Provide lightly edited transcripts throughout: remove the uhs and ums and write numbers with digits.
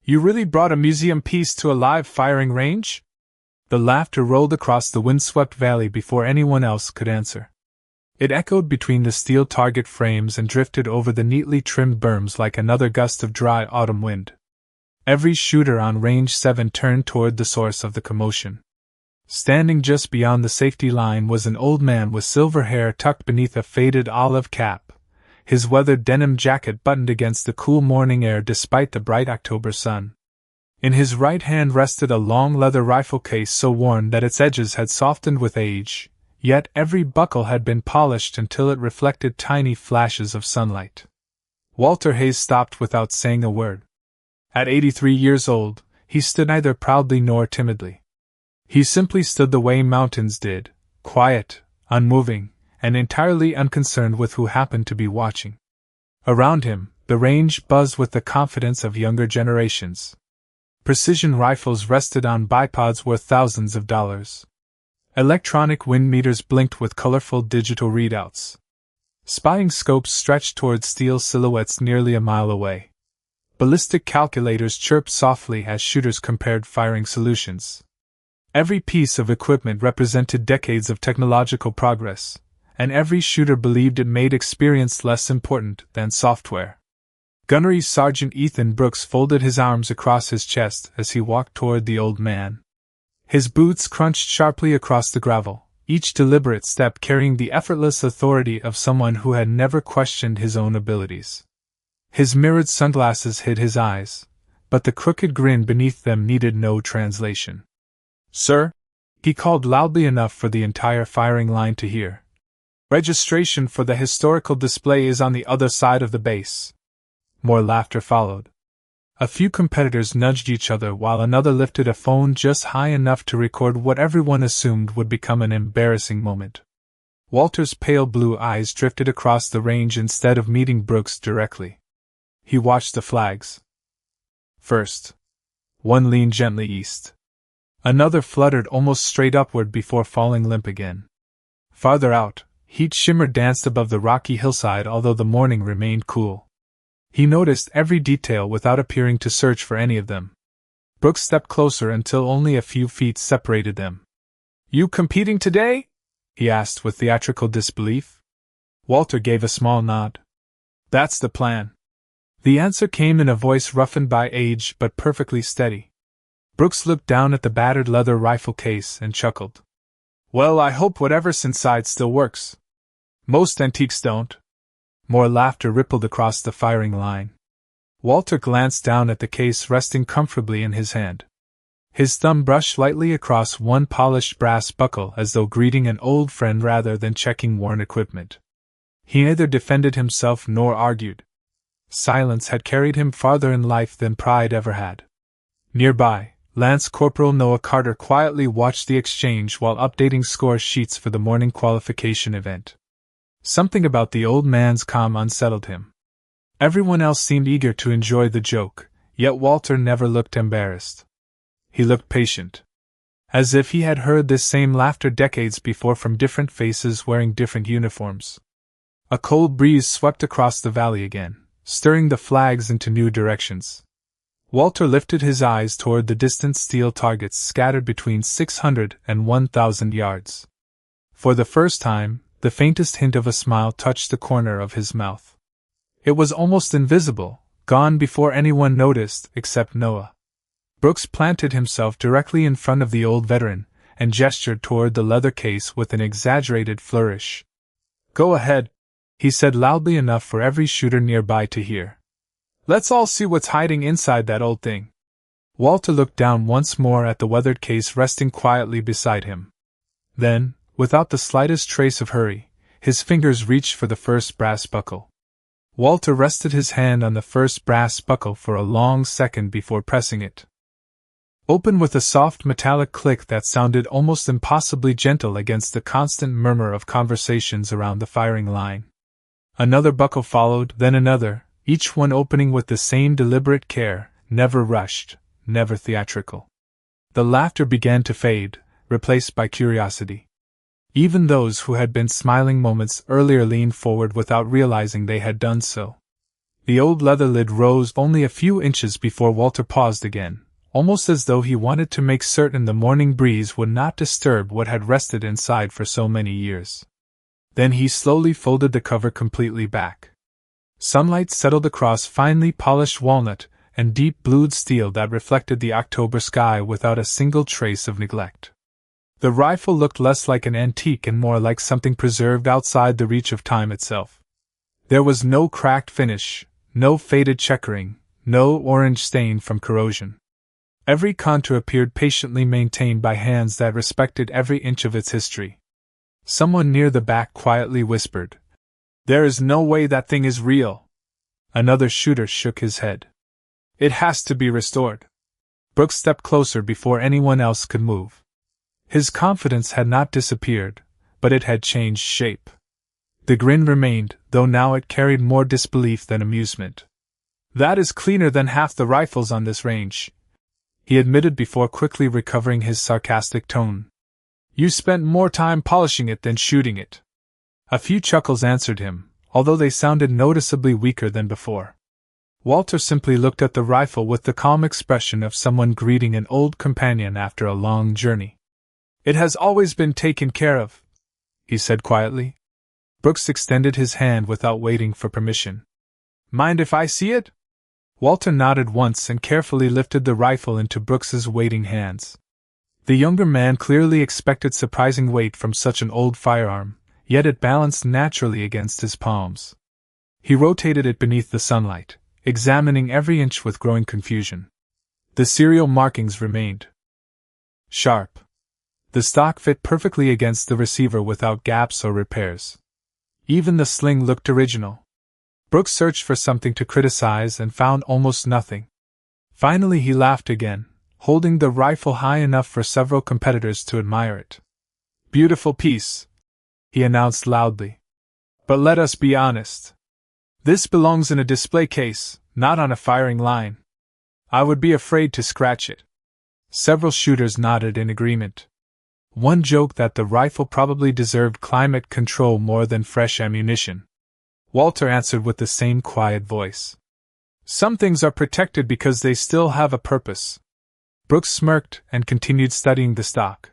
You really brought a museum piece to a live firing range? The laughter rolled across the windswept valley before anyone else could answer. It echoed between the steel target frames and drifted over the neatly trimmed berms like another gust of dry autumn wind. Every shooter on Range 7 turned toward the source of the commotion. Standing just beyond the safety line was an old man with silver hair tucked beneath a faded olive cap, his weathered denim jacket buttoned against the cool morning air despite the bright October sun. In his right hand rested a long leather rifle case so worn that its edges had softened with age, yet every buckle had been polished until it reflected tiny flashes of sunlight. Walter Hayes stopped without saying a word. At 83 years old, he stood neither proudly nor timidly. He simply stood the way mountains did, quiet, unmoving, and entirely unconcerned with who happened to be watching. Around him, the range buzzed with the confidence of younger generations. Precision rifles rested on bipods worth thousands of dollars. Electronic wind meters blinked with colorful digital readouts. Spying scopes stretched toward steel silhouettes nearly a mile away. Ballistic calculators chirped softly as shooters compared firing solutions. Every piece of equipment represented decades of technological progress, and every shooter believed it made experience less important than software. Gunnery Sergeant Ethan Brooks folded his arms across his chest as he walked toward the old man. His boots crunched sharply across the gravel, each deliberate step carrying the effortless authority of someone who had never questioned his own abilities. His mirrored sunglasses hid his eyes, but the crooked grin beneath them needed no translation. "Sir," he called loudly enough for the entire firing line to hear. "Registration for the historical display is on the other side of the base." More laughter followed. A few competitors nudged each other while another lifted a phone just high enough to record what everyone assumed would become an embarrassing moment. Walter's pale blue eyes drifted across the range instead of meeting Brooks directly. He watched the flags. First, one leaned gently east. Another fluttered almost straight upward before falling limp again. Farther out, heat shimmer danced above the rocky hillside although the morning remained cool. He noticed every detail without appearing to search for any of them. Brooks stepped closer until only a few feet separated them. "You competing today?" he asked with theatrical disbelief. Walter gave a small nod. "That's the plan." The answer came in a voice roughened by age but perfectly steady. Brooks looked down at the battered leather rifle case and chuckled. "Well, I hope whatever's inside still works. Most antiques don't." More laughter rippled across the firing line. Walter glanced down at the case resting comfortably in his hand. His thumb brushed lightly across one polished brass buckle as though greeting an old friend rather than checking worn equipment. He neither defended himself nor argued. Silence had carried him farther in life than pride ever had. Nearby, Lance Corporal Noah Carter quietly watched the exchange while updating score sheets for the morning qualification event. Something about the old man's calm unsettled him. Everyone else seemed eager to enjoy the joke, yet Walter never looked embarrassed. He looked patient. As if he had heard this same laughter decades before from different faces wearing different uniforms. A cold breeze swept across the valley again, stirring the flags into new directions. Walter lifted his eyes toward the distant steel targets scattered between 600 and 1,000 yards. For the first time, the faintest hint of a smile touched the corner of his mouth. It was almost invisible, gone before anyone noticed except Noah. Brooks planted himself directly in front of the old veteran and gestured toward the leather case with an exaggerated flourish. "Go ahead," he said loudly enough for every shooter nearby to hear. "Let's all see what's hiding inside that old thing." Walter looked down once more at the weathered case resting quietly beside him. Then, without the slightest trace of hurry, his fingers reached for the first brass buckle. Walter rested his hand on the first brass buckle for a long second before pressing it open with a soft metallic click that sounded almost impossibly gentle against the constant murmur of conversations around the firing line. Another buckle followed, then another, each one opening with the same deliberate care, never rushed, never theatrical. The laughter began to fade, replaced by curiosity. Even those who had been smiling moments earlier leaned forward without realizing they had done so. The old leather lid rose only a few inches before Walter paused again, almost as though he wanted to make certain the morning breeze would not disturb what had rested inside for so many years. Then he slowly folded the cover completely back. Sunlight settled across finely polished walnut and deep-blued steel that reflected the October sky without a single trace of neglect. The rifle looked less like an antique and more like something preserved outside the reach of time itself. There was no cracked finish, no faded checkering, no orange stain from corrosion. Every contour appeared patiently maintained by hands that respected every inch of its history. Someone near the back quietly whispered, "There is no way that thing is real." Another shooter shook his head. "It has to be restored." Brooks stepped closer before anyone else could move. His confidence had not disappeared, but it had changed shape. The grin remained, though now it carried more disbelief than amusement. "That is cleaner than half the rifles on this range," he admitted before quickly recovering his sarcastic tone. "You spent more time polishing it than shooting it." A few chuckles answered him, although they sounded noticeably weaker than before. Walter simply looked at the rifle with the calm expression of someone greeting an old companion after a long journey. "It has always been taken care of," he said quietly. Brooks extended his hand without waiting for permission. "Mind if I see it?" Walter nodded once and carefully lifted the rifle into Brooks's waiting hands. The younger man clearly expected surprising weight from such an old firearm, yet it balanced naturally against his palms. He rotated it beneath the sunlight, examining every inch with growing confusion. The serial markings remained sharp. The stock fit perfectly against the receiver without gaps or repairs. Even the sling looked original. Brooks searched for something to criticize and found almost nothing. Finally he laughed again, holding the rifle high enough for several competitors to admire it. "Beautiful piece," he announced loudly. "But let us be honest. This belongs in a display case, not on a firing line. I would be afraid to scratch it." Several shooters nodded in agreement. One joked that the rifle probably deserved climate control more than fresh ammunition. Walter answered with the same quiet voice. "Some things are protected because they still have a purpose." Brooks smirked and continued studying the stock.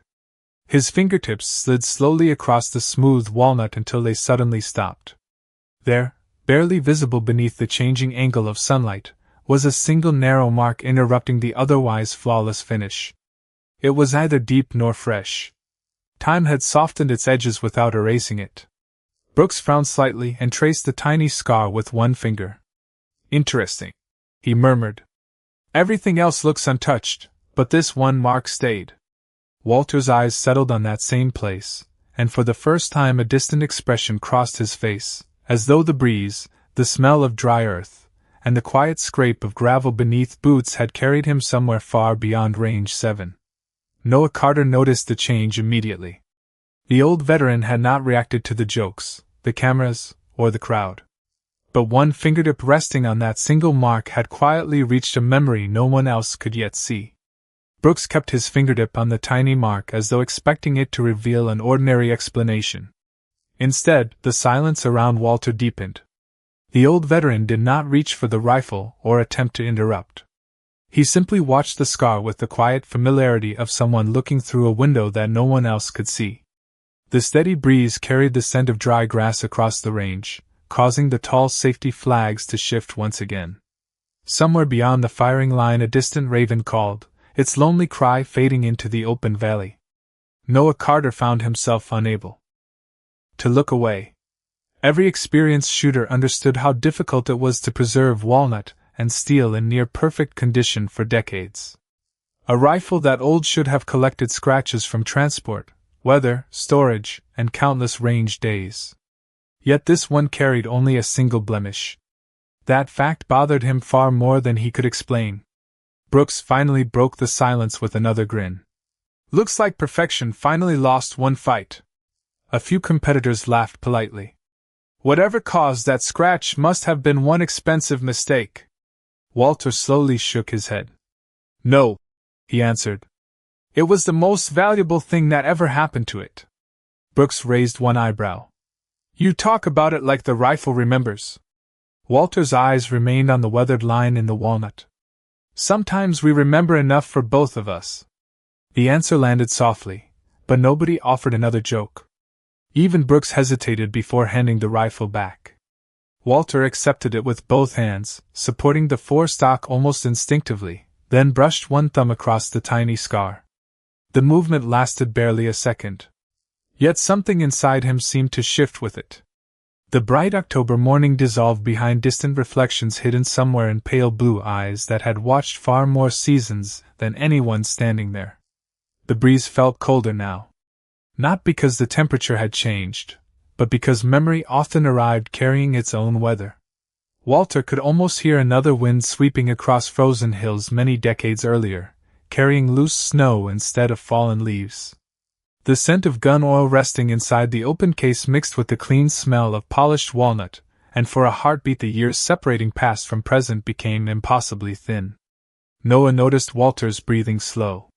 His fingertips slid slowly across the smooth walnut until they suddenly stopped. There, barely visible beneath the changing angle of sunlight, was a single narrow mark interrupting the otherwise flawless finish. It was neither deep nor fresh. Time had softened its edges without erasing it. Brooks frowned slightly and traced the tiny scar with one finger. "Interesting," he murmured. "Everything else looks untouched, but this one mark stayed." Walter's eyes settled on that same place, and for the first time a distant expression crossed his face, as though the breeze, the smell of dry earth, and the quiet scrape of gravel beneath boots had carried him somewhere far beyond range 7. Noah Carter noticed the change immediately. The old veteran had not reacted to the jokes, the cameras, or the crowd. But one fingertip resting on that single mark had quietly reached a memory no one else could yet see. Brooks kept his fingertip on the tiny mark as though expecting it to reveal an ordinary explanation. Instead, the silence around Walter deepened. The old veteran did not reach for the rifle or attempt to interrupt. He simply watched the scar with the quiet familiarity of someone looking through a window that no one else could see. The steady breeze carried the scent of dry grass across the range, causing the tall safety flags to shift once again. Somewhere beyond the firing line a distant raven called, its lonely cry fading into the open valley. Noah Carter found himself unable to look away. Every experienced shooter understood how difficult it was to preserve walnut and steel in near-perfect condition for decades. A rifle that old should have collected scratches from transport, weather, storage, and countless range days. Yet this one carried only a single blemish. That fact bothered him far more than he could explain. Brooks finally broke the silence with another grin. "Looks like perfection finally lost one fight." A few competitors laughed politely. "Whatever caused that scratch must have been one expensive mistake." Walter slowly shook his head. "No," he answered. "It was the most valuable thing that ever happened to it." Brooks raised one eyebrow. "You talk about it like the rifle remembers." Walter's eyes remained on the weathered line in the walnut. Sometimes we remember enough for both of us. The answer landed softly, but nobody offered another joke. Even Brooks hesitated before handing the rifle back. Walter accepted it with both hands, supporting the forestock almost instinctively, then brushed one thumb across the tiny scar. The movement lasted barely a second. Yet something inside him seemed to shift with it. The bright October morning dissolved behind distant reflections hidden somewhere in pale blue eyes that had watched far more seasons than anyone standing there. The breeze felt colder now. Not because the temperature had changed, but because memory often arrived carrying its own weather. Walter could almost hear another wind sweeping across frozen hills many decades earlier, carrying loose snow instead of fallen leaves. The scent of gun oil resting inside the open case mixed with the clean smell of polished walnut, and for a heartbeat the years separating past from present became impossibly thin. Noah noticed Walter's breathing slow.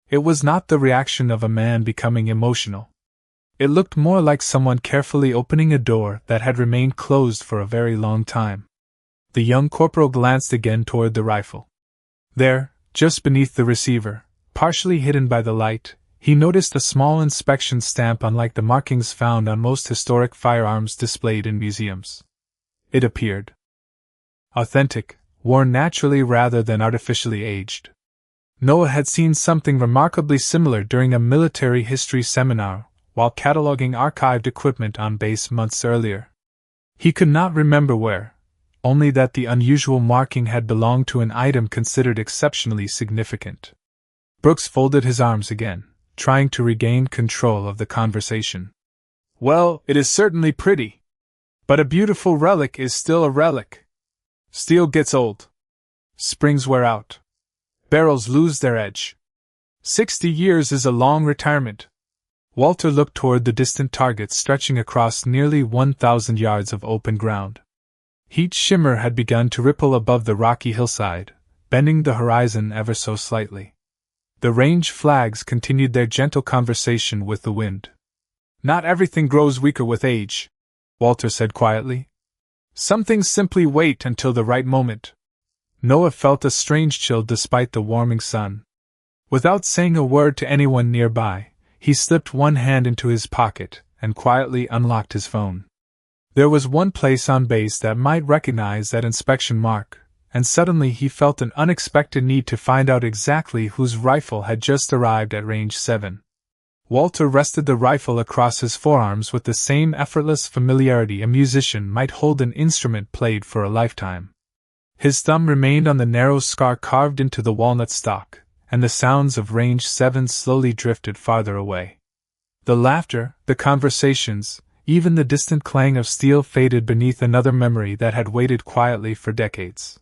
It was not the reaction of a man becoming emotional. It looked more like someone carefully opening a door that had remained closed for a very long time. The young corporal glanced again toward the rifle. There, just beneath the receiver, partially hidden by the light, he noticed a small inspection stamp unlike the markings found on most historic firearms displayed in museums. It appeared authentic, worn naturally rather than artificially aged. Noah had seen something remarkably similar during a military history seminar while cataloging archived equipment on base months earlier. He could not remember where, only that the unusual marking had belonged to an item considered exceptionally significant. Brooks folded his arms again, trying to regain control of the conversation. Well, it is certainly pretty. But a beautiful relic is still a relic. Steel gets old. Springs wear out. Barrels lose their edge. 60 years is a long retirement. Walter looked toward the distant target stretching across nearly 1,000 yards of open ground. Heat shimmer had begun to ripple above the rocky hillside, bending the horizon ever so slightly. The range flags continued their gentle conversation with the wind. Not everything grows weaker with age, Walter said quietly. Some things simply wait until the right moment. Noah felt a strange chill despite the warming sun. Without saying a word to anyone nearby, he slipped one hand into his pocket and quietly unlocked his phone. There was one place on base that might recognize that inspection mark, and suddenly he felt an unexpected need to find out exactly whose rifle had just arrived at range 7. Walter rested the rifle across his forearms with the same effortless familiarity a musician might hold an instrument played for a lifetime. His thumb remained on the narrow scar carved into the walnut stock, and the sounds of range 7 slowly drifted farther away. The laughter, the conversations, even the distant clang of steel faded beneath another memory that had waited quietly for decades.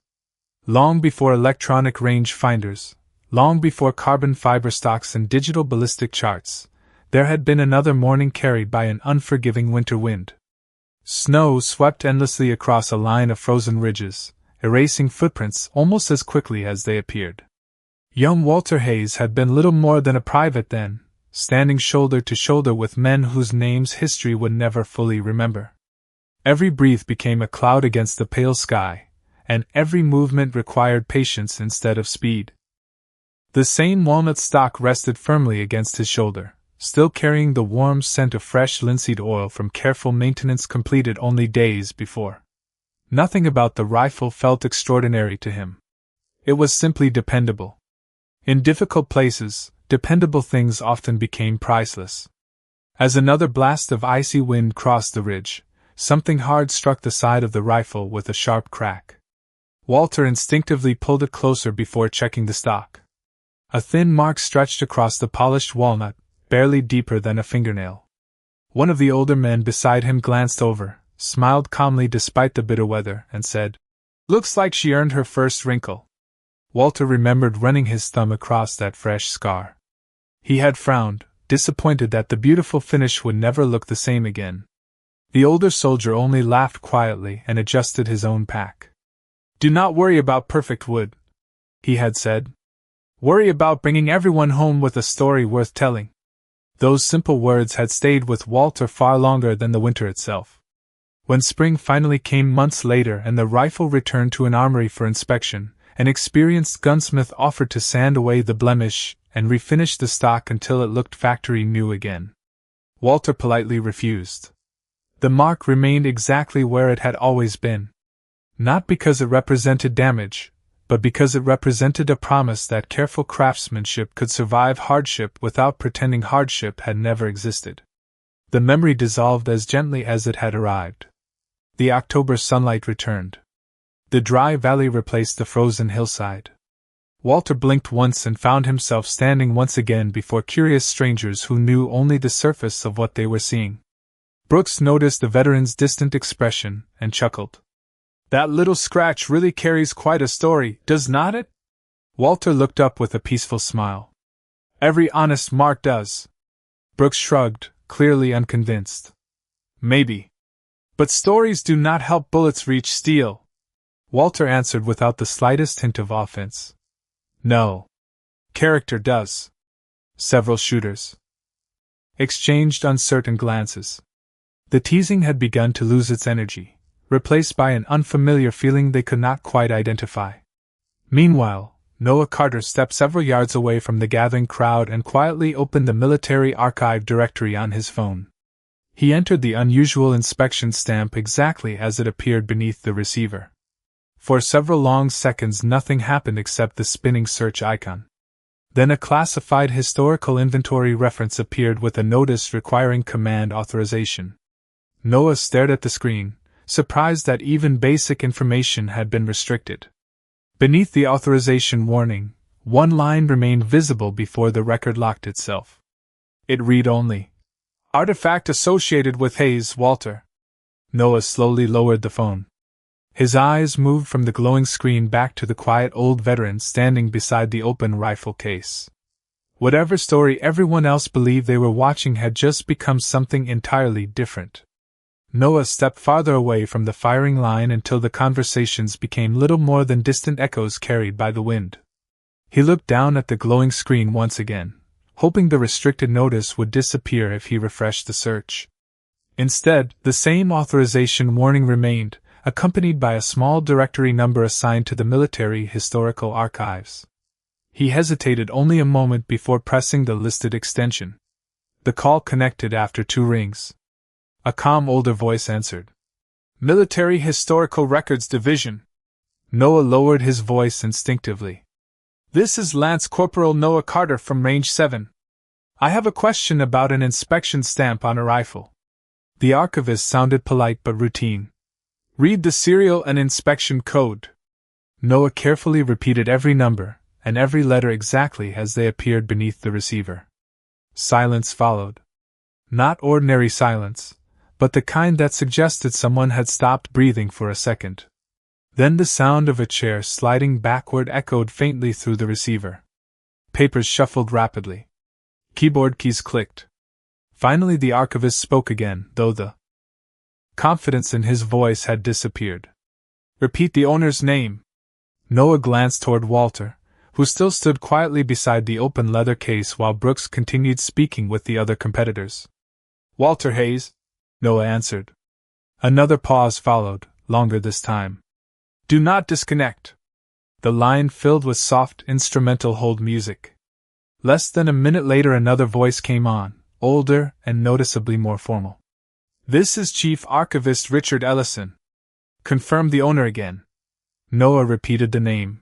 Long before electronic range finders, long before carbon fiber stocks and digital ballistic charts, there had been another morning carried by an unforgiving winter wind. Snow swept endlessly across a line of frozen ridges, erasing footprints almost as quickly as they appeared. Young Walter Hayes had been little more than a private then, standing shoulder to shoulder with men whose names history would never fully remember. Every breath became a cloud against the pale sky, and every movement required patience instead of speed. The same walnut stock rested firmly against his shoulder, still carrying the warm scent of fresh linseed oil from careful maintenance completed only days before. Nothing about the rifle felt extraordinary to him. It was simply dependable. In difficult places, dependable things often became priceless. As another blast of icy wind crossed the ridge, something hard struck the side of the rifle with a sharp crack. Walter instinctively pulled it closer before checking the stock. A thin mark stretched across the polished walnut, barely deeper than a fingernail. One of the older men beside him glanced over, smiled calmly despite the bitter weather, and said, "Looks like she earned her first wrinkle." Walter remembered running his thumb across that fresh scar. He had frowned, disappointed that the beautiful finish would never look the same again. The older soldier only laughed quietly and adjusted his own pack. "Do not worry about perfect wood," he had said. "Worry about bringing everyone home with a story worth telling." Those simple words had stayed with Walter far longer than the winter itself. When spring finally came months later and the rifle returned to an armory for inspection, an experienced gunsmith offered to sand away the blemish and refinish the stock until it looked factory new again. Walter politely refused. The mark remained exactly where it had always been. Not because it represented damage, but because it represented a promise that careful craftsmanship could survive hardship without pretending hardship had never existed. The memory dissolved as gently as it had arrived. The October sunlight returned. The dry valley replaced the frozen hillside. Walter blinked once and found himself standing once again before curious strangers who knew only the surface of what they were seeing. Brooks noticed the veteran's distant expression and chuckled. "That little scratch really carries quite a story, does not it?" Walter looked up with a peaceful smile. "Every honest mark does." Brooks shrugged, clearly unconvinced. "Maybe. But stories do not help bullets reach steel," Walter answered without the slightest hint of offense. "No. Character does." Several shooters exchanged uncertain glances. The teasing had begun to lose its energy, replaced by an unfamiliar feeling they could not quite identify. Meanwhile, Noah Carter stepped several yards away from the gathering crowd and quietly opened the military archive directory on his phone. He entered the unusual inspection stamp exactly as it appeared beneath the receiver. For several long seconds nothing happened except the spinning search icon. Then a classified historical inventory reference appeared with a notice requiring command authorization. Noah stared at the screen, surprised that even basic information had been restricted. Beneath the authorization warning, one line remained visible before the record locked itself. It read only, "Artifact associated with Hayes, Walter." Noah slowly lowered the phone. His eyes moved from the glowing screen back to the quiet old veteran standing beside the open rifle case. Whatever story everyone else believed they were watching had just become something entirely different. Noah stepped farther away from the firing line until the conversations became little more than distant echoes carried by the wind. He looked down at the glowing screen once again, hoping the restricted notice would disappear if he refreshed the search. Instead, the same authorization warning remained, accompanied by a small directory number assigned to the Military Historical Archives. He hesitated only a moment before pressing the listed extension. The call connected after 2 rings. A calm older voice answered. "Military Historical Records Division." Noah lowered his voice instinctively. "This is Lance Corporal Noah Carter from Range 7. I have a question about an inspection stamp on a rifle." The archivist sounded polite but routine. "Read the serial and inspection code." Noah carefully repeated every number and every letter exactly as they appeared beneath the receiver. Silence followed. Not ordinary silence, but the kind that suggested someone had stopped breathing for a second. Then the sound of a chair sliding backward echoed faintly through the receiver. Papers shuffled rapidly. Keyboard keys clicked. Finally the archivist spoke again, though the confidence in his voice had disappeared. "Repeat the owner's name." Noah glanced toward Walter, who still stood quietly beside the open leather case while Brooks continued speaking with the other competitors. "Walter Hayes," Noah answered. Another pause followed, longer this time. "Do not disconnect." The line filled with soft instrumental hold music. Less than a minute later another voice came on, older and noticeably more formal. "This is Chief Archivist Richard Ellison." "Confirm the owner again." Noah repeated the name.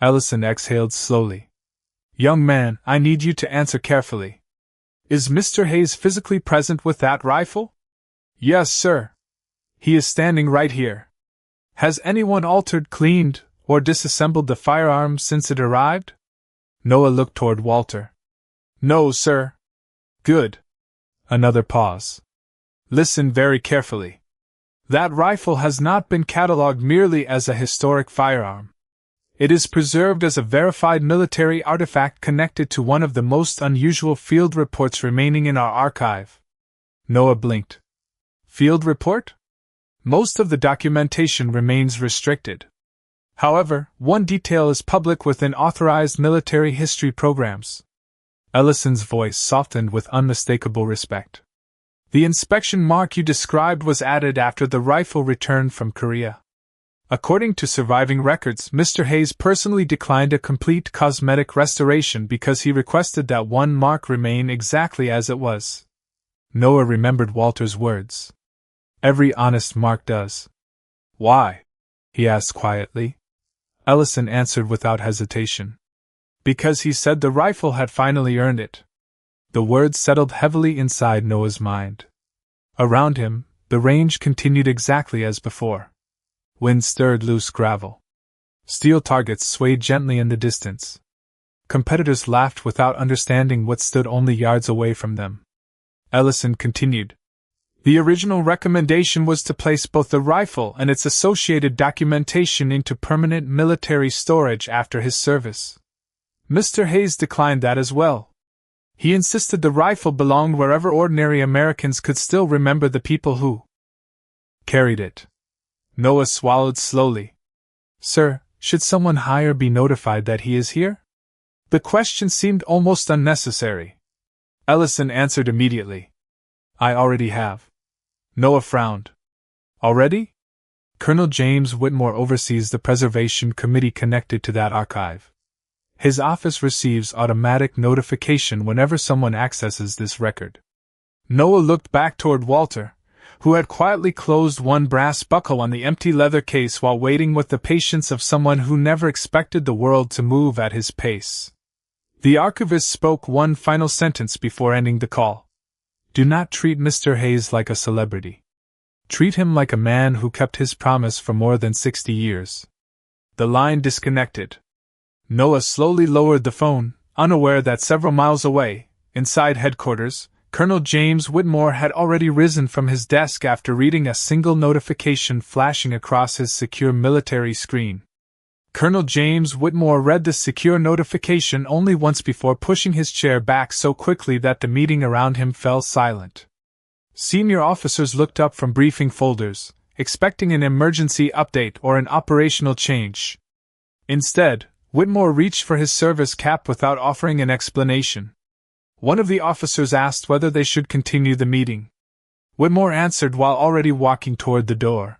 Ellison exhaled slowly. "Young man, I need you to answer carefully. Is Mr. Hayes physically present with that rifle?" "Yes, sir. He is standing right here." "Has anyone altered, cleaned, or disassembled the firearm since it arrived?" Noah looked toward Walter. "No, sir." "Good." Another pause. "Listen very carefully. That rifle has not been catalogued merely as a historic firearm. It is preserved as a verified military artifact connected to one of the most unusual field reports remaining in our archive." Noah blinked. "Field report?" "Most of the documentation remains restricted. However, one detail is public within authorized military history programs." Ellison's voice softened with unmistakable respect. The inspection mark you described was added after the rifle returned from Korea. According to surviving records, Mr. Hayes personally declined a complete cosmetic restoration because he requested that one mark remain exactly as it was. Noah remembered Walter's words. Every honest mark does. Why? He asked quietly. Ellison answered without hesitation. Because he said the rifle had finally earned it. The words settled heavily inside Noah's mind. Around him, the range continued exactly as before. Wind stirred loose gravel. Steel targets swayed gently in the distance. Competitors laughed without understanding what stood only yards away from them. Ellison continued. The original recommendation was to place both the rifle and its associated documentation into permanent military storage after his service. Mr. Hayes declined that as well. He insisted the rifle belonged wherever ordinary Americans could still remember the people who carried it. Noah swallowed slowly. Sir, should someone higher be notified that he is here? The question seemed almost unnecessary. Ellison answered immediately. I already have. Noah frowned. Already? Colonel James Whitmore oversees the preservation committee connected to that archive. His office receives automatic notification whenever someone accesses this record. Noah looked back toward Walter, who had quietly closed one brass buckle on the empty leather case while waiting with the patience of someone who never expected the world to move at his pace. The archivist spoke one final sentence before ending the call. Do not treat Mr. Hayes like a celebrity. Treat him like a man who kept his promise for more than 60 years. The line disconnected. Noah slowly lowered the phone, unaware that several miles away, inside headquarters, Colonel James Whitmore had already risen from his desk after reading a single notification flashing across his secure military screen. Colonel James Whitmore read the secure notification only once before pushing his chair back so quickly that the meeting around him fell silent. Senior officers looked up from briefing folders, expecting an emergency update or an operational change. Instead, Whitmore reached for his service cap without offering an explanation. One of the officers asked whether they should continue the meeting. Whitmore answered while already walking toward the door.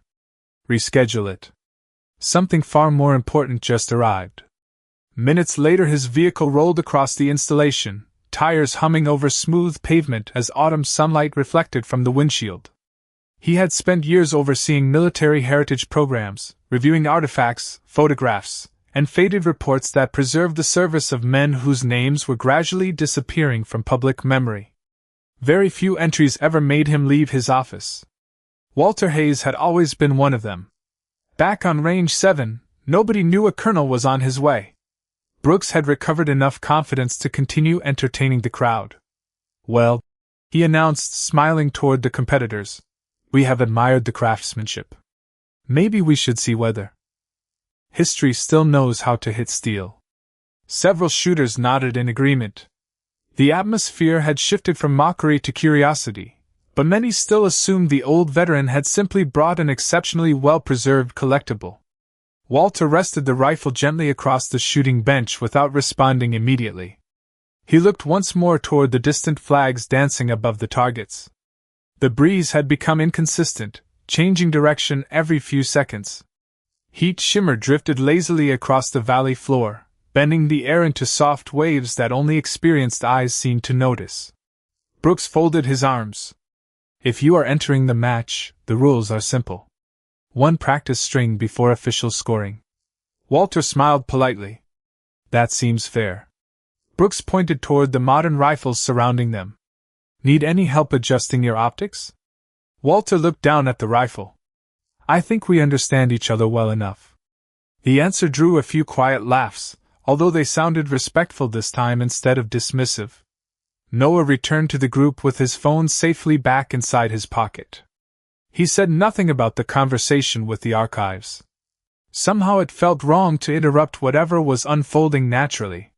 Reschedule it. Something far more important just arrived. Minutes later his vehicle rolled across the installation, tires humming over smooth pavement as autumn sunlight reflected from the windshield. He had spent years overseeing military heritage programs, reviewing artifacts, photographs, and faded reports that preserved the service of men whose names were gradually disappearing from public memory. Very few entries ever made him leave his office. Walter Hayes had always been one of them. Back on Range 7, nobody knew a colonel was on his way. Brooks had recovered enough confidence to continue entertaining the crowd. Well, he announced, smiling toward the competitors, we have admired the craftsmanship. Maybe we should see whether history still knows how to hit steel. Several shooters nodded in agreement. The atmosphere had shifted from mockery to curiosity, but many still assumed the old veteran had simply brought an exceptionally well-preserved collectible. Walter rested the rifle gently across the shooting bench without responding immediately. He looked once more toward the distant flags dancing above the targets. The breeze had become inconsistent, changing direction every few seconds. Heat shimmer drifted lazily across the valley floor, bending the air into soft waves that only experienced eyes seemed to notice. Brooks folded his arms. If you are entering the match, the rules are simple. One practice string before official scoring. Walter smiled politely. That seems fair. Brooks pointed toward the modern rifles surrounding them. Need any help adjusting your optics? Walter looked down at the rifle. I think we understand each other well enough. The answer drew a few quiet laughs, although they sounded respectful this time instead of dismissive. Noah returned to the group with his phone safely back inside his pocket. He said nothing about the conversation with the archives. Somehow it felt wrong to interrupt whatever was unfolding naturally.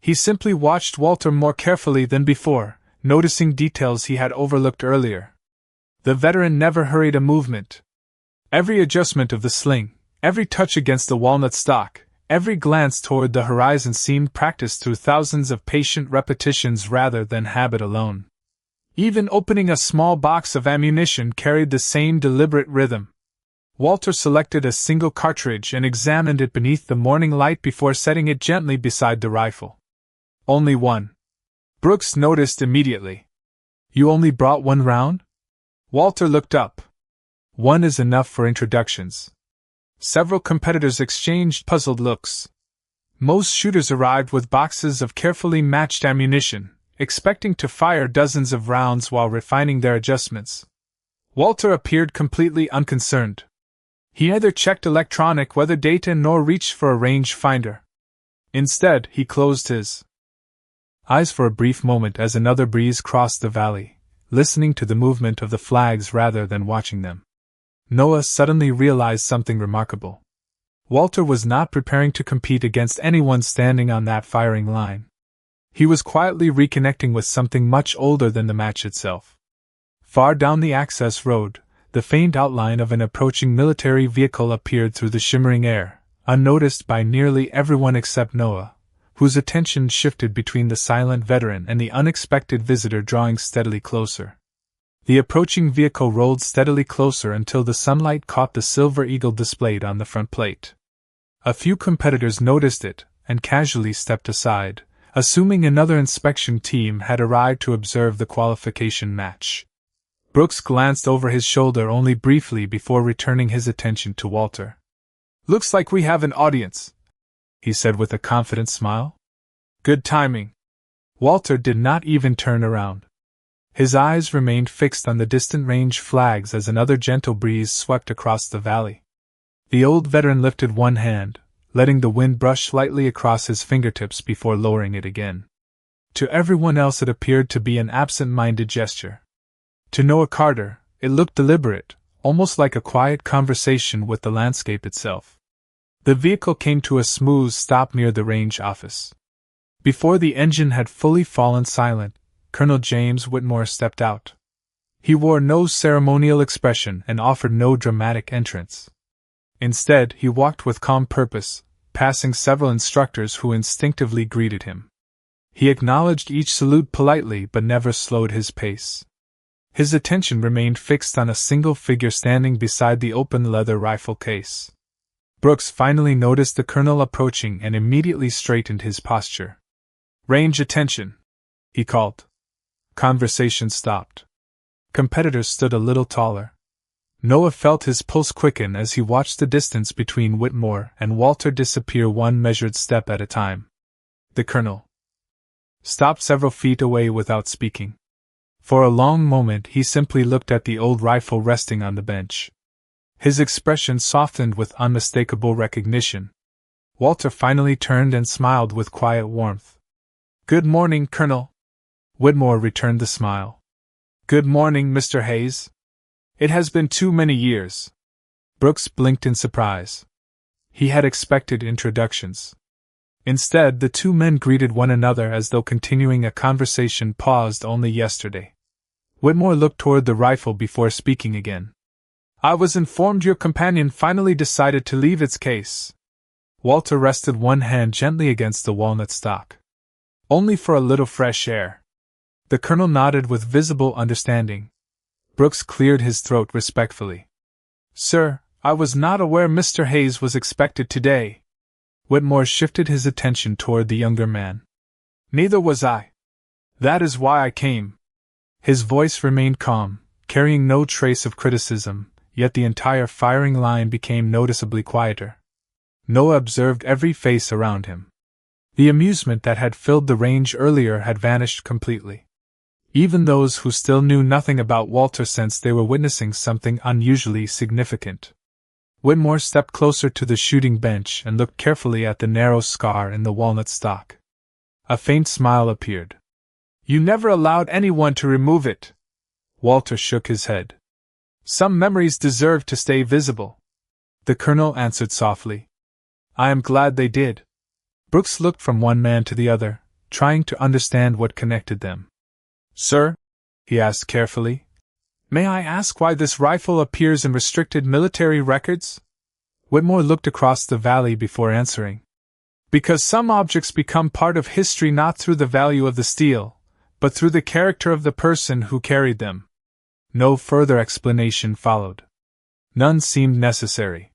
He simply watched Walter more carefully than before, noticing details he had overlooked earlier. The veteran never hurried a movement. Every adjustment of the sling, every touch against the walnut stock, every glance toward the horizon seemed practiced through thousands of patient repetitions rather than habit alone. Even opening a small box of ammunition carried the same deliberate rhythm. Walter selected a single cartridge and examined it beneath the morning light before setting it gently beside the rifle. Only one. Brooks noticed immediately. You only brought one round? Walter looked up. One is enough for introductions. Several competitors exchanged puzzled looks. Most shooters arrived with boxes of carefully matched ammunition, expecting to fire dozens of rounds while refining their adjustments. Walter appeared completely unconcerned. He neither checked electronic weather data nor reached for a range finder. Instead, he closed his eyes for a brief moment as another breeze crossed the valley, listening to the movement of the flags rather than watching them. Noah suddenly realized something remarkable. Walter was not preparing to compete against anyone standing on that firing line. He was quietly reconnecting with something much older than the match itself. Far down the access road, the faint outline of an approaching military vehicle appeared through the shimmering air, unnoticed by nearly everyone except Noah, whose attention shifted between the silent veteran and the unexpected visitor drawing steadily closer. The approaching vehicle rolled steadily closer until the sunlight caught the silver eagle displayed on the front plate. A few competitors noticed it and casually stepped aside, assuming another inspection team had arrived to observe the qualification match. Brooks glanced over his shoulder only briefly before returning his attention to Walter. Looks like we have an audience, he said with a confident smile. Good timing. Walter did not even turn around. His eyes remained fixed on the distant range flags as another gentle breeze swept across the valley. The old veteran lifted one hand, letting the wind brush lightly across his fingertips before lowering it again. To everyone else it appeared to be an absent-minded gesture. To Noah Carter, it looked deliberate, almost like a quiet conversation with the landscape itself. The vehicle came to a smooth stop near the range office. Before the engine had fully fallen silent, Colonel James Whitmore stepped out. He wore no ceremonial expression and offered no dramatic entrance. Instead, he walked with calm purpose, passing several instructors who instinctively greeted him. He acknowledged each salute politely but never slowed his pace. His attention remained fixed on a single figure standing beside the open leather rifle case. Brooks finally noticed the colonel approaching and immediately straightened his posture. Range attention, he called. Conversation stopped. Competitors stood a little taller. Noah felt his pulse quicken as he watched the distance between Whitmore and Walter disappear one measured step at a time. The colonel stopped several feet away without speaking. For a long moment he simply looked at the old rifle resting on the bench. His expression softened with unmistakable recognition. Walter finally turned and smiled with quiet warmth. Good morning, Colonel. Whitmore returned the smile. Good morning, Mr. Hayes. It has been too many years. Brooks blinked in surprise. He had expected introductions. Instead, the two men greeted one another as though continuing a conversation paused only yesterday. Whitmore looked toward the rifle before speaking again. I was informed your companion finally decided to leave its case. Walter rested one hand gently against the walnut stock. Only for a little fresh air. The colonel nodded with visible understanding. Brooks cleared his throat respectfully. Sir, I was not aware Mr. Hayes was expected today. Whitmore shifted his attention toward the younger man. Neither was I. That is why I came. His voice remained calm, carrying no trace of criticism, yet the entire firing line became noticeably quieter. Noah observed every face around him. The amusement that had filled the range earlier had vanished completely. Even those who still knew nothing about Walter sensed they were witnessing something unusually significant. Whitmore stepped closer to the shooting bench and looked carefully at the narrow scar in the walnut stock. A faint smile appeared. You never allowed anyone to remove it. Walter shook his head. Some memories deserve to stay visible. The colonel answered softly. I am glad they did. Brooks looked from one man to the other, trying to understand what connected them. Sir? He asked carefully. May I ask why this rifle appears in restricted military records? Whitmore looked across the valley before answering. Because some objects become part of history not through the value of the steel, but through the character of the person who carried them. No further explanation followed. None seemed necessary.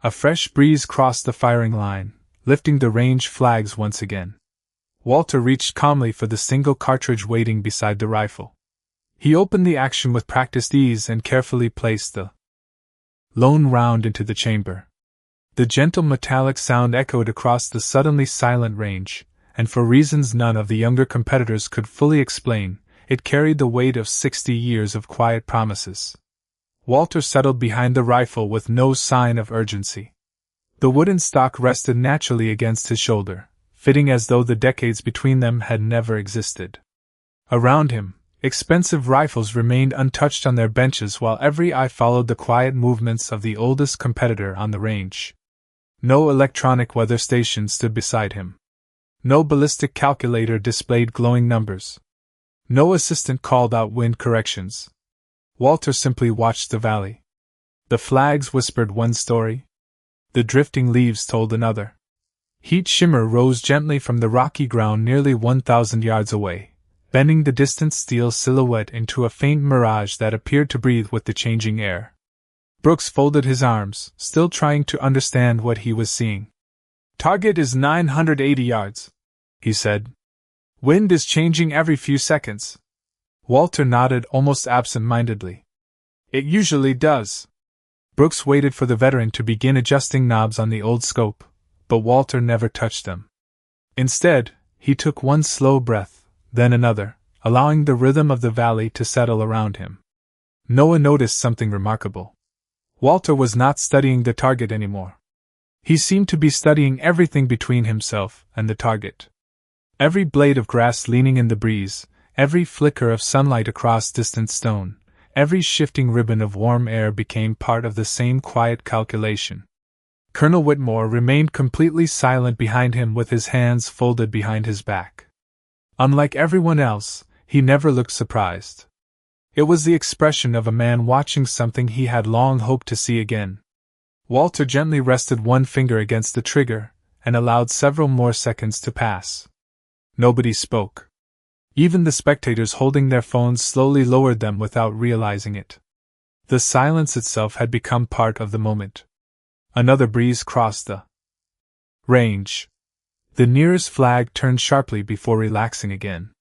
A fresh breeze crossed the firing line, lifting the range flags once again. Walter reached calmly for the single cartridge waiting beside the rifle. He opened the action with practiced ease and carefully placed the lone round into the chamber. The gentle metallic sound echoed across the suddenly silent range, and for reasons none of the younger competitors could fully explain, it carried the weight of 60 years of quiet promises. Walter settled behind the rifle with no sign of urgency. The wooden stock rested naturally against his shoulder, fitting as though the decades between them had never existed. Around him, expensive rifles remained untouched on their benches while every eye followed the quiet movements of the oldest competitor on the range. No electronic weather station stood beside him. No ballistic calculator displayed glowing numbers. No assistant called out wind corrections. Walter simply watched the valley. The flags whispered one story. The drifting leaves told another. Heat shimmer rose gently from the rocky ground nearly 1,000 yards away, bending the distant steel silhouette into a faint mirage that appeared to breathe with the changing air. Brooks folded his arms, still trying to understand what he was seeing. "Target is 980 yards," he said. "Wind is changing every few seconds." Walter nodded almost absent-mindedly. "It usually does." Brooks waited for the veteran to begin adjusting knobs on the old scope, but Walter never touched them. Instead, he took one slow breath, then another, allowing the rhythm of the valley to settle around him. Noah noticed something remarkable. Walter was not studying the target anymore. He seemed to be studying everything between himself and the target. Every blade of grass leaning in the breeze, every flicker of sunlight across distant stone, every shifting ribbon of warm air became part of the same quiet calculation. Colonel Whitmore remained completely silent behind him with his hands folded behind his back. Unlike everyone else, he never looked surprised. It was the expression of a man watching something he had long hoped to see again. Walter gently rested one finger against the trigger, and allowed several more seconds to pass. Nobody spoke. Even the spectators holding their phones slowly lowered them without realizing it. The silence itself had become part of the moment. Another breeze crossed the range. The nearest flag turned sharply before relaxing again.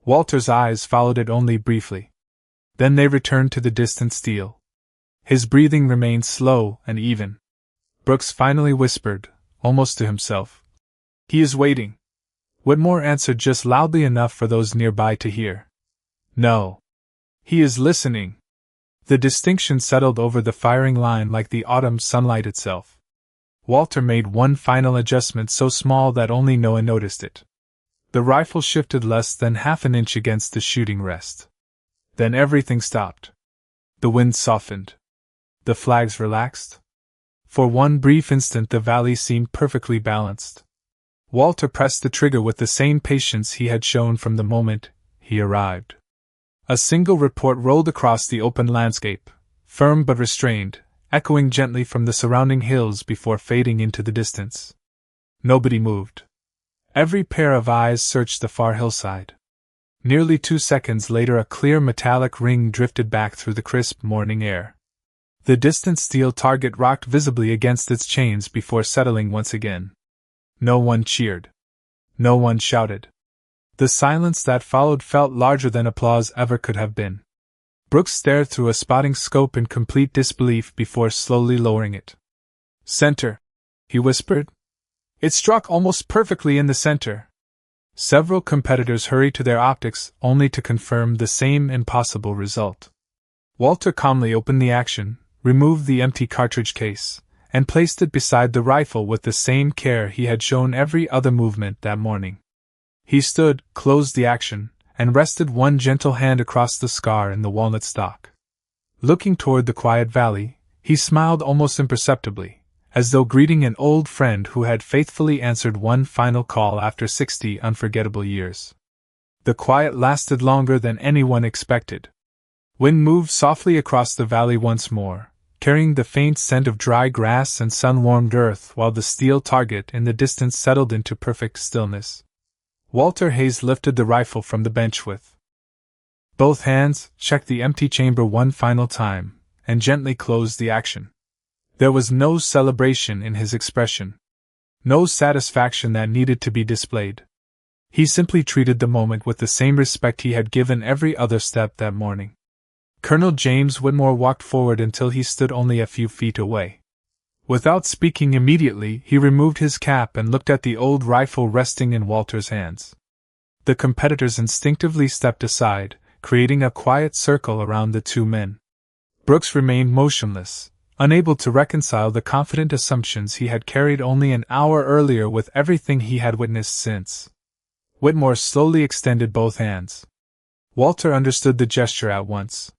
Walter's eyes followed it only briefly. Then they returned to the distant steel. His breathing remained slow and even. Brooks finally whispered, almost to himself, "He is waiting." Whitmore answered just loudly enough for those nearby to hear. "No. He is listening." The distinction settled over the firing line like the autumn sunlight itself. Walter made one final adjustment so small that only Noah noticed it. The rifle shifted less than half an inch against the shooting rest. Then everything stopped. The wind softened. The flags relaxed. For one brief instant the valley seemed perfectly balanced. Walter pressed the trigger with the same patience he had shown from the moment he arrived. A single report rolled across the open landscape, firm but restrained, echoing gently from the surrounding hills before fading into the distance. Nobody moved. Every pair of eyes searched the far hillside. Nearly 2 seconds later a clear metallic ring drifted back through the crisp morning air. The distant steel target rocked visibly against its chains before settling once again. No one cheered. No one shouted. The silence that followed felt larger than applause ever could have been. Brooks stared through a spotting scope in complete disbelief before slowly lowering it. "Center," he whispered. "It struck almost perfectly in the center." Several competitors hurried to their optics only to confirm the same impossible result. Walter calmly opened the action, removed the empty cartridge case, and placed it beside the rifle with the same care he had shown every other movement that morning. He stood, closed the action, and rested one gentle hand across the scar in the walnut stock. Looking toward the quiet valley, he smiled almost imperceptibly, as though greeting an old friend who had faithfully answered one final call after 60 unforgettable years. The quiet lasted longer than anyone expected. Wind moved softly across the valley once more, carrying the faint scent of dry grass and sun-warmed earth while the steel target in the distance settled into perfect stillness. Walter Hayes lifted the rifle from the bench with Both hands checked the empty chamber one final time, and gently closed the action. There was no celebration in his expression. No satisfaction that needed to be displayed. He simply treated the moment with the same respect he had given every other step that morning. Colonel James Whitmore walked forward until he stood only a few feet away. Without speaking immediately, he removed his cap and looked at the old rifle resting in Walter's hands. The competitors instinctively stepped aside, creating a quiet circle around the two men. Brooks remained motionless, unable to reconcile the confident assumptions he had carried only an hour earlier with everything he had witnessed since. Whitmore slowly extended both hands. Walter understood the gesture at once.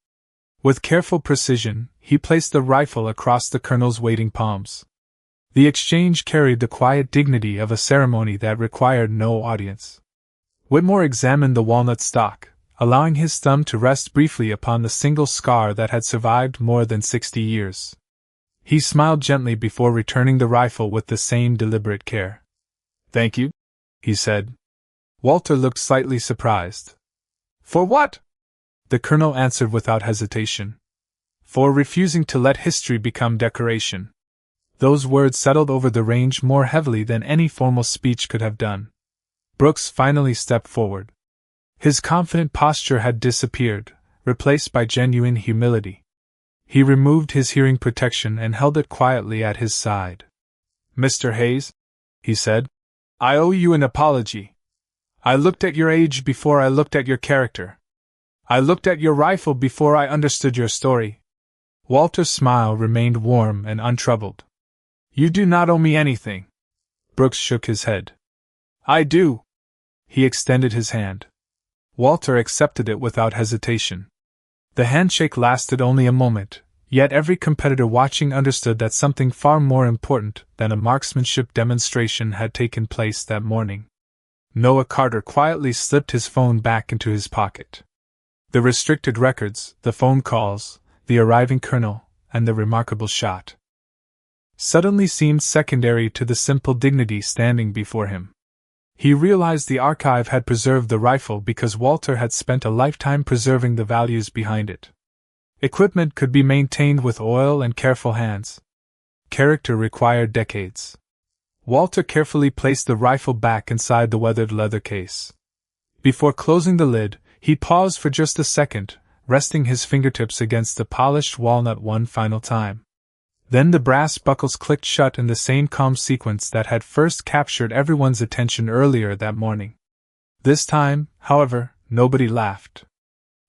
With careful precision, he placed the rifle across the colonel's waiting palms. The exchange carried the quiet dignity of a ceremony that required no audience. Whitmore examined the walnut stock, allowing his thumb to rest briefly upon the single scar that had survived more than 60 years. He smiled gently before returning the rifle with the same deliberate care. "Thank you," he said. Walter looked slightly surprised. "For what?" The colonel answered without hesitation. "For refusing to let history become decoration." Those words settled over the range more heavily than any formal speech could have done. Brooks finally stepped forward. His confident posture had disappeared, replaced by genuine humility. He removed his hearing protection and held it quietly at his side. "Mr. Hayes," he said, "I owe you an apology. I looked at your age before I looked at your character. I looked at your rifle before I understood your story." Walter's smile remained warm and untroubled. "You do not owe me anything." Brooks shook his head. "I do." He extended his hand. Walter accepted it without hesitation. The handshake lasted only a moment, yet every competitor watching understood that something far more important than a marksmanship demonstration had taken place that morning. Noah Carter quietly slipped his phone back into his pocket. The restricted records, the phone calls, the arriving colonel, and the remarkable shot suddenly seemed secondary to the simple dignity standing before him. He realized the archive had preserved the rifle because Walter had spent a lifetime preserving the values behind it. Equipment could be maintained with oil and careful hands. Character required decades. Walter carefully placed the rifle back inside the weathered leather case. Before closing the lid, he paused for just a second, resting his fingertips against the polished walnut one final time. Then the brass buckles clicked shut in the same calm sequence that had first captured everyone's attention earlier that morning. This time, however, nobody laughed.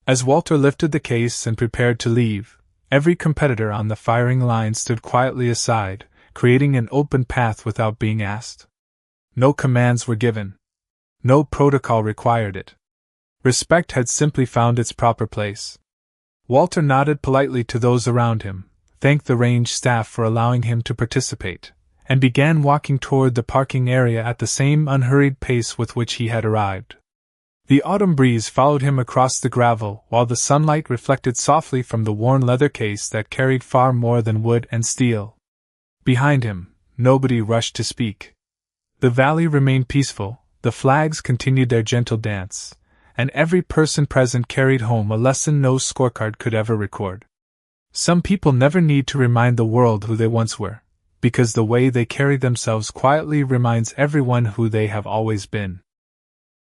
As Walter lifted the case and prepared to leave, every competitor on the firing line stood quietly aside, creating an open path without being asked. No commands were given. No protocol required it. Respect had simply found its proper place. Walter nodded politely to those around him, thanked the range staff for allowing him to participate, and began walking toward the parking area at the same unhurried pace with which he had arrived. The autumn breeze followed him across the gravel while the sunlight reflected softly from the worn leather case that carried far more than wood and steel. Behind him, nobody rushed to speak. The valley remained peaceful, the flags continued their gentle dance, and every person present carried home a lesson no scorecard could ever record. Some people never need to remind the world who they once were, because the way they carry themselves quietly reminds everyone who they have always been.